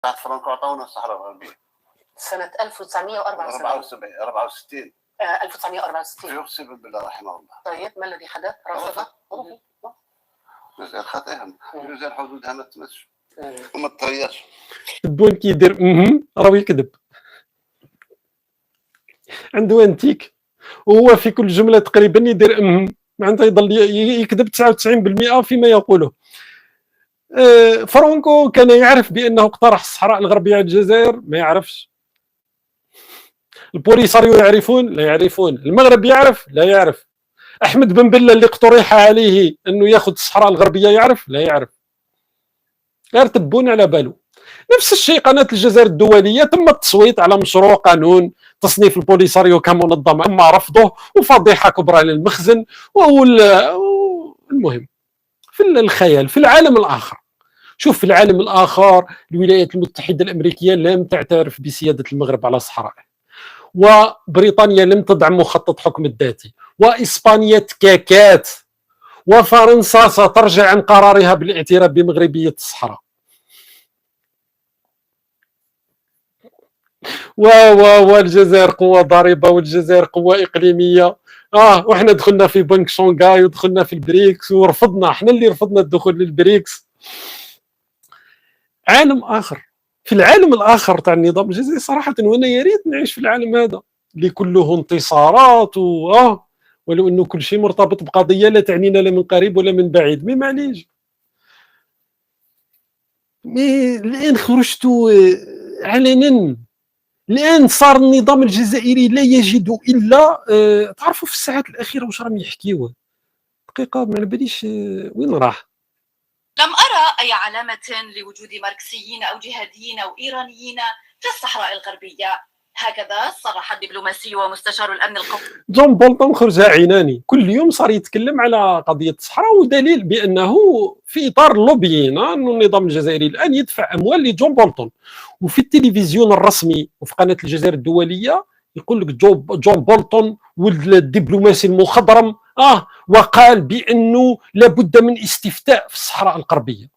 بعد فرنكو عطاونا الصحراء الغربية سنة 1974 64 1964 يقسم بالله رحمه الله. طيب ما الذي حدث؟ رفض؟ الجزائر خاطئهم، الجزائر حدودها ما تمسش وما تطيرش. البون كيدير راه يكذب، عنده انتيك وهو في كل جمله تقريبا يدير معناتها يضل يكذب 99% فيما يقوله. فرانكو كان يعرف بانه اقترح الصحراء الغربيه على الجزائر؟ ما يعرفش. البوليساريو يعرفون؟ لا يعرفون. المغرب يعرف؟ لا يعرف. احمد بن بله اللي اقترح عليه انه ياخذ الصحراء الغربيه يعرف؟ لا يعرف. غير تبون على باله. نفس الشيء قناه الجزائر الدوليه، تم التصويت على مشروع قانون تصنيف البوليساريو كمنظمه، اما رفضه وفضيحه كبرى للمخزن. المهم في الخيال في العالم الاخر، شوف في العالم الاخر الولايات المتحده الامريكيه لم تعترف بسياده المغرب على صحرائه، وبريطانيا لم تدعم مخطط حكم الذاتي، واسبانيا تكاكات، وفرنسا سترجع عن قرارها بالاعتراف بمغربيه الصحراء. والجزائر قوه ضاربه، والجزائر قوه اقليميه. وحنا دخلنا في بنك شونغاي ودخلنا في البريكس ورفضنا، احنا اللي رفضنا الدخول للبريكس. عالم اخر، في العالم الاخر تاع النظام الجزائري صراحه، وانا يا ريت نعيش في العالم هذا اللي كله انتصارات ولو انه كل شيء مرتبط بقضيه لا تعنينا لا من قريب ولا من بعيد. مي معليش، الان خرجتوا علنا. الان صار النظام الجزائري لا يجد الا تعرفوا في الساعات الاخيره واش راهم يحكيوا. دقيقه ما على باليش وين راح. لم أرى أي علامة لوجود ماركسيين أو جهاديين أو إيرانيين في الصحراء الغربية، هكذا صرح الدبلوماسي ومستشار الأمن القومي جون بولتون خرج عيناني، كل يوم صار يتكلم على قضية الصحراء، ودليل بأنه في إطار اللوبيين أن النظام الجزائري الآن يدفع أموال لجون بولتون. وفي التلفزيون الرسمي وفي قناة الجزائر الدولية يقول لك جون بولتون ولد الدبلوماسي المخضرم وقال بأنه لابد من استفتاء في الصحراء الغربية.